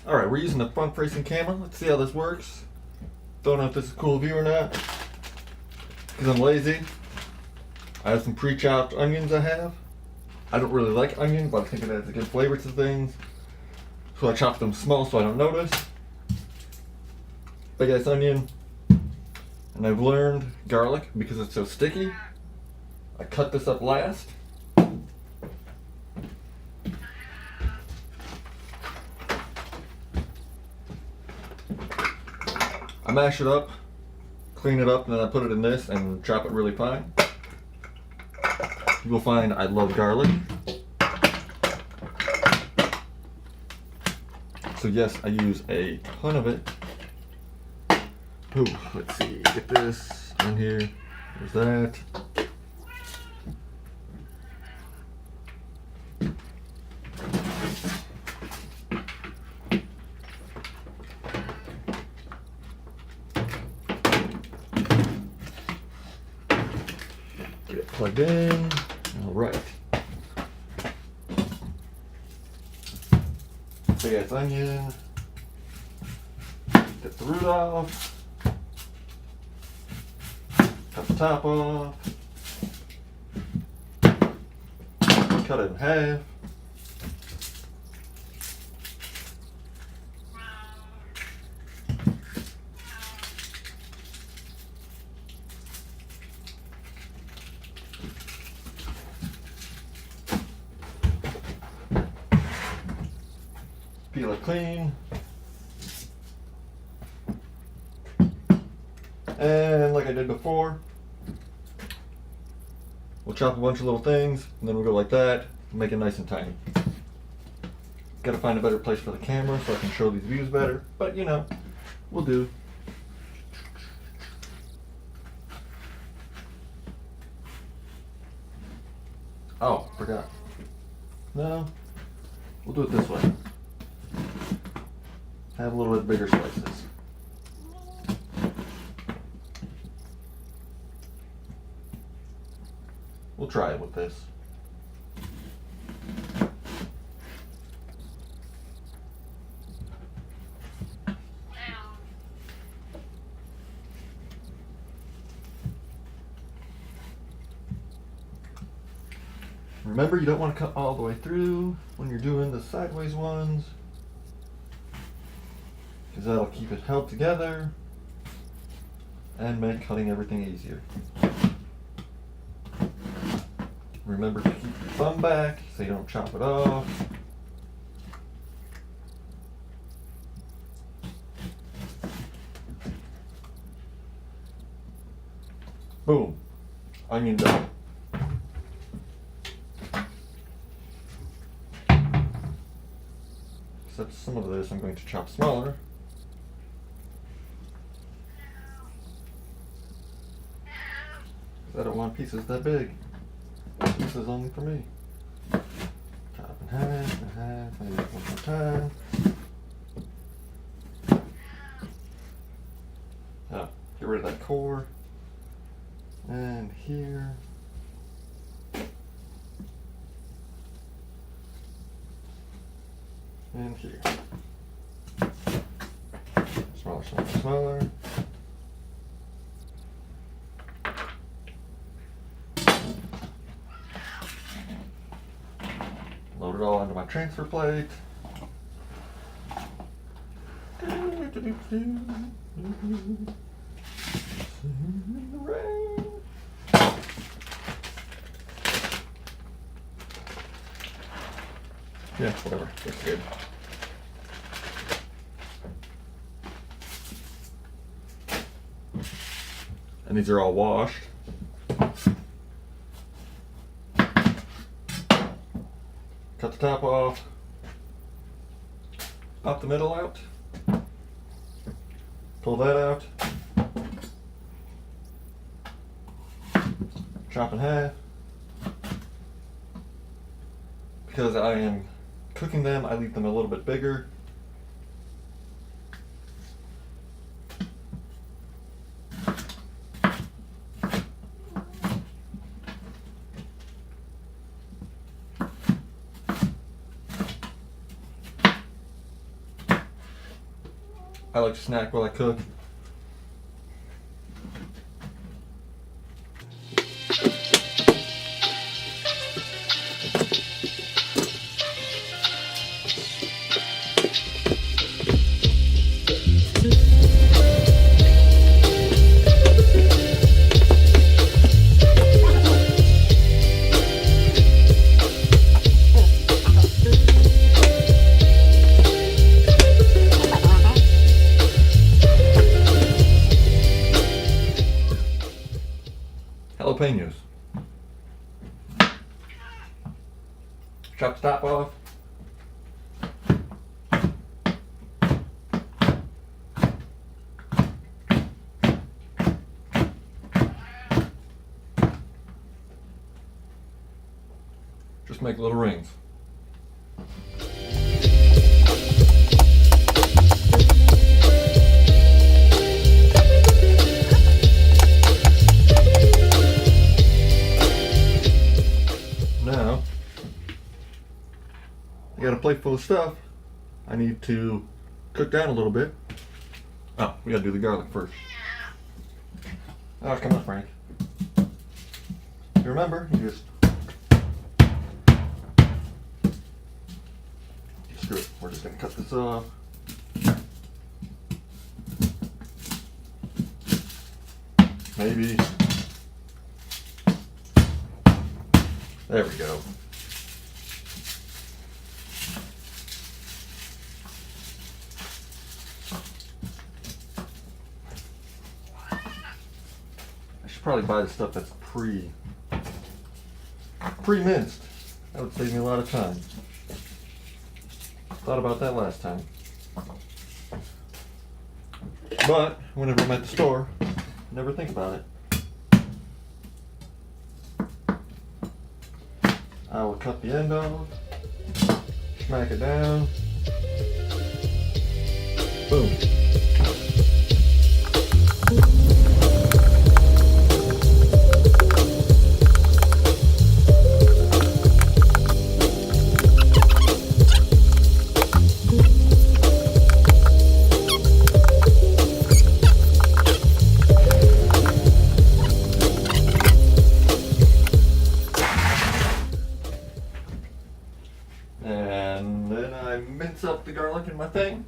Alright, we're using the front facing camera. Let's see how this works. Don't know if this is a cool view or not. Because I'm lazy. I have some pre-chopped onions I have. I don't really like onions, but I think it adds a good flavor to things. So I chopped them small so I don't notice. Big ass onion. And I've learned garlic, because it's so sticky, I cut this up last. I mash it up, clean it up, and then I put it in this and chop it really fine. You will find I love garlic. So yes, I use a ton of it. Ooh, let's see, get this on here. There's that. Get it plugged in. All right. Big ass onion. Get the root off. Cut the top off. Cut it in half. Peel it clean. And like I did before, we'll chop a bunch of little things, and then we'll go like that, make it nice and tiny. Gotta find a better place for the camera so I can show these views better, but you know, we'll do. Oh, forgot. No, we'll do it this way. Have a little bit bigger slices. We'll try it with this. Remember, you don't want to cut all the way through when you're doing the sideways ones, because that'll keep it held together and make cutting everything easier. Remember to keep your thumb back so you don't chop it off. Boom. Onion done. Except some of this I'm going to chop smaller. Because I don't want pieces that big. This is only for me. Chop in half, maybe one more time. Oh, get rid of that core. And here. And here. Smaller, smaller, smaller. Load it all onto my transfer plate. Yeah, whatever. That's good. And these are all washed. Cut the top off. Pop the middle out. Pull that out. Chop in half. Because I am cooking them, I leave them a little bit bigger. I like to snack while I cook. Jalapenos. Chop the top off. Just make little rings. Now, I got a plate full of stuff. I need to cook down a little bit. Oh, we gotta do the garlic first. Oh, come on, Frank. You remember, you just screw it. We're just gonna cut this off. Maybe. There we go. I should probably buy the stuff that's pre-minced. That would save me a lot of time. Thought about that last time. But whenever I'm at the store, I never think about it. I will cut the end off, smack it down, boom. And then I mince up the garlic in my thing.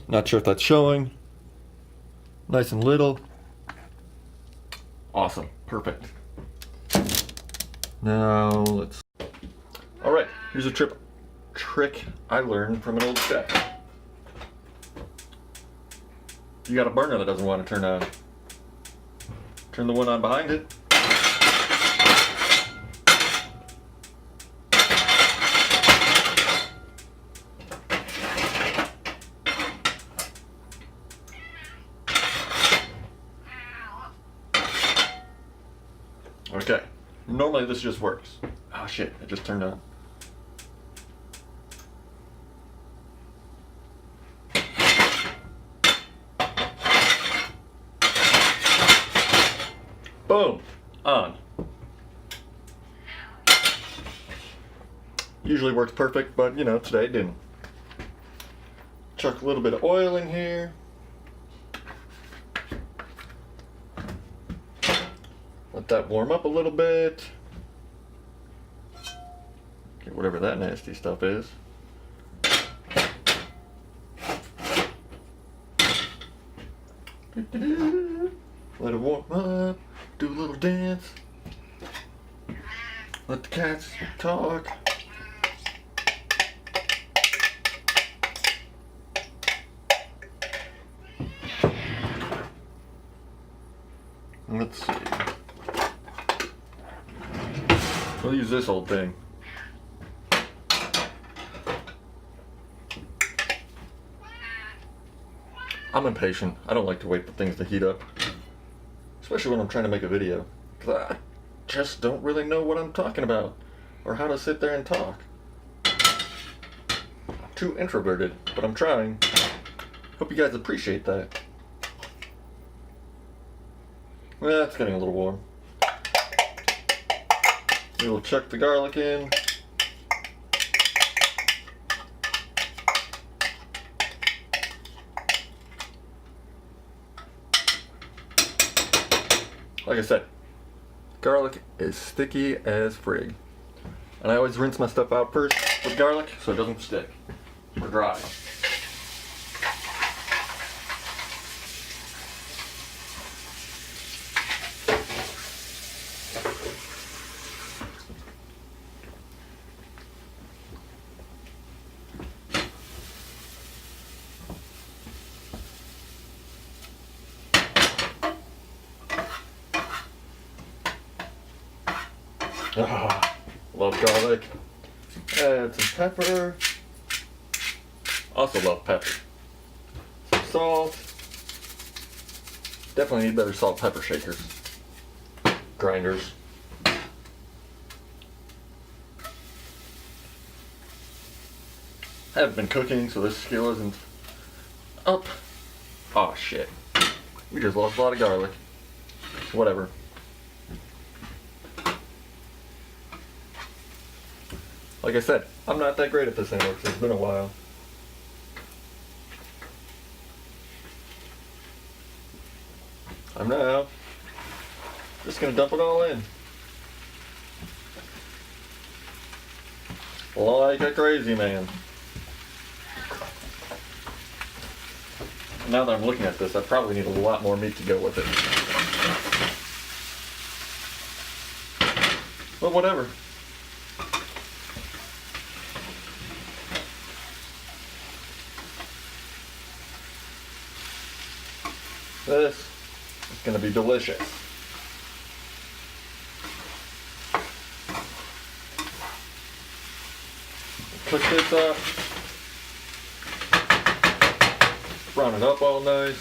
Not sure if that's showing. Nice and little. Awesome. Perfect. Now let's... Alright, here's a trick I learned from an old chef. You got a burner that doesn't want to turn on. Turn the one on behind it. Okay, normally this just works. Oh shit, it just turned on. Boom, on. Usually works perfect, but you know, today it didn't. Chuck a little bit of oil in here. Let that warm up a little bit. Get whatever that nasty stuff is. Let it warm up. Do a little dance. Let the cats talk. Let's see. We'll use this old thing. I'm impatient. I don't like to wait for things to heat up. Especially when I'm trying to make a video. Because I just don't really know what I'm talking about. Or how to sit there and talk. I'm too introverted, but I'm trying. Hope you guys appreciate that. Yeah, it's getting a little warm. We'll chuck the garlic in. Like I said, garlic is sticky as frig. And I always rinse my stuff out first with garlic so it doesn't stick or dry. Ah, love garlic. Add some pepper. Also love pepper. Some salt. Definitely need better salt pepper shakers. Grinders. I haven't been cooking, so this skill isn't up. Oh shit. We just lost a lot of garlic. Whatever. Like I said, I'm not that great at this anymore because it's been a while. I'm now just gonna dump it all in. Like a crazy man. Now that I'm looking at this, I probably need a lot more meat to go with it. But whatever. This is going to be delicious. Cook this up. Brown it up all nice.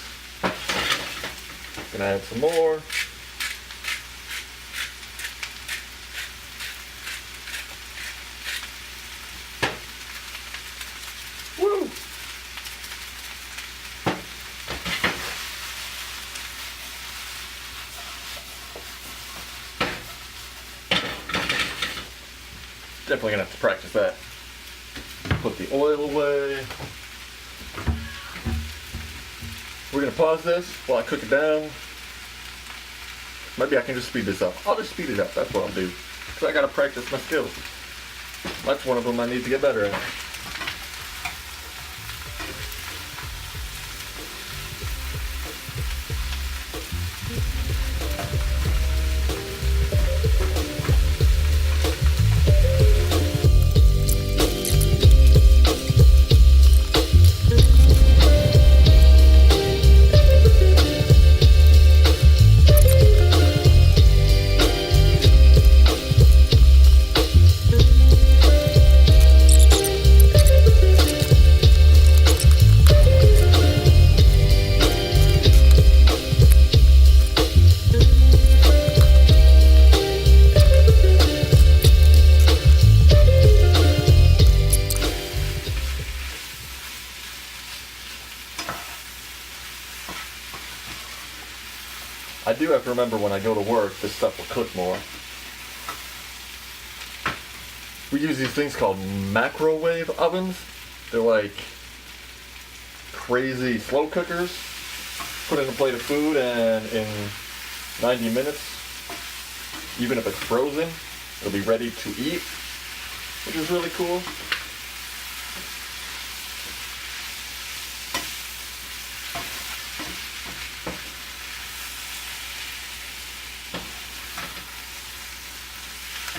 Gonna add some more. Woo! Definitely gonna have to practice that. Put the oil away. We're gonna pause this while I cook it down. Maybe I can just speed this up. I'll just speed it up, that's what I'll do. Because I gotta practice my skills. That's one of them I need to get better at. I do have to remember when I go to work, this stuff will cook more. We use these things called microwave ovens. They're like crazy slow cookers. Put in a plate of food and in 90 minutes, even if it's frozen, it'll be ready to eat, which is really cool.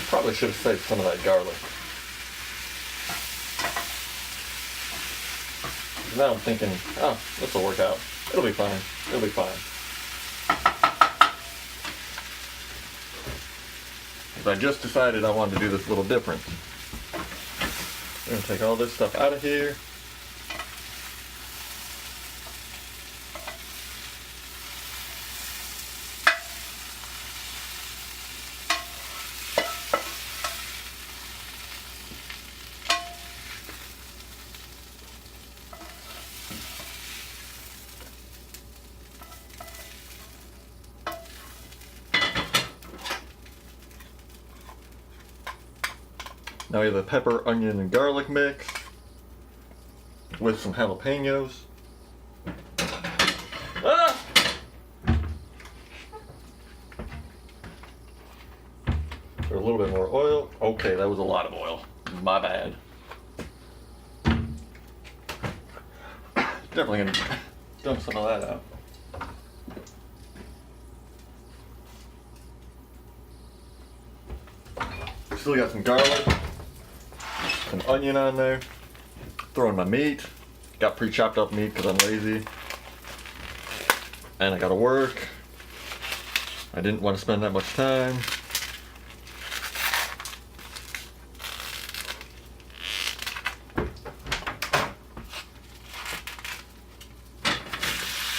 Probably should have saved some of that garlic. Now I'm thinking, oh, this will work out. It'll be fine. It'll be fine. But I just decided I wanted to do this a little different. I'm going to take all this stuff out of here. Now we have the pepper, onion, and garlic mix with some jalapenos. Ah! A little bit more oil. Okay, that was a lot of oil. My bad. Definitely gonna dump some of that out. Still got some garlic, some onion on there. Throwing my meat. Got pre-chopped up meat because I'm lazy. And I gotta work. I didn't want to spend that much time.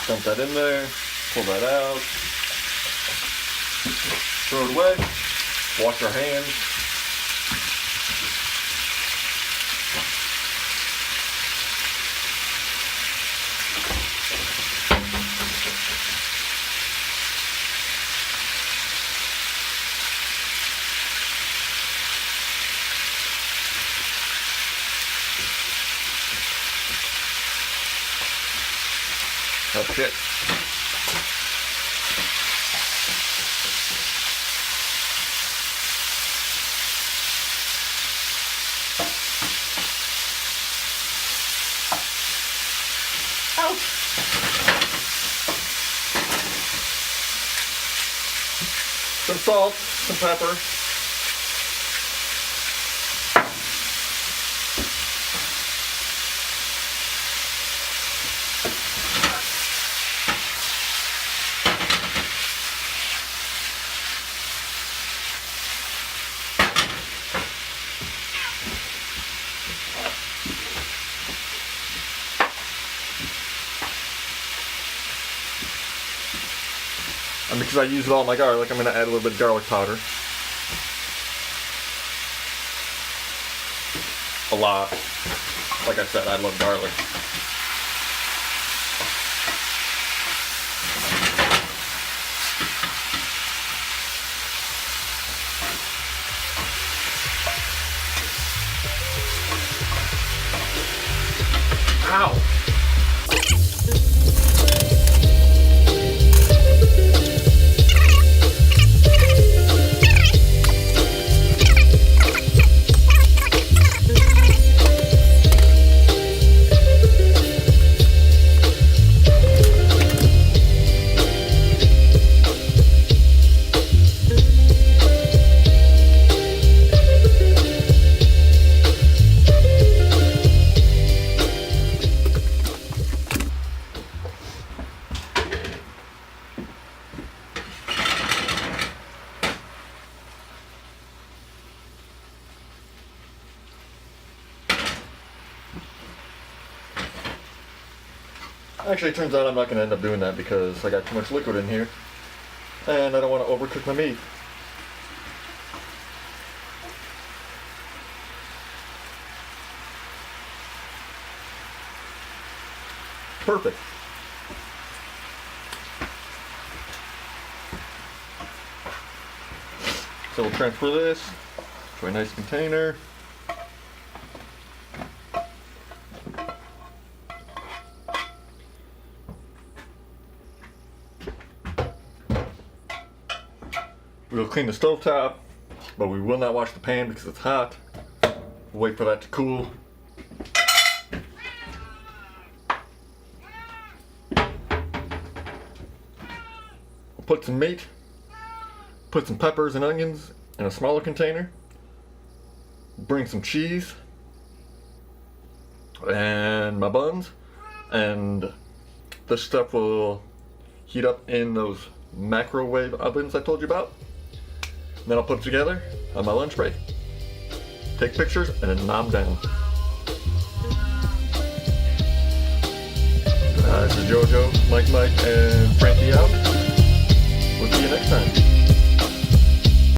Dump that in there, pull that out, throw it away, wash our hands. That's it. Ouch. Some salt, some pepper. And because I used all my garlic, I'm going to add a little bit of garlic powder. A lot. Like I said, I love garlic. Ow! Actually, it turns out I'm not going to end up doing that because I got too much liquid in here and I don't want to overcook my meat. Perfect. So we'll transfer this to a nice container. We'll clean the stovetop, but we will not wash the pan because it's hot. We'll wait for that to cool. We'll put some meat, put some peppers and onions in a smaller container, bring some cheese, and my buns, and this stuff will heat up in those microwave ovens I told you about. Then I'll put it together on my lunch break, take pictures, and then nom down. This is JoJo, Mike, and Frankie out. We'll see you next time.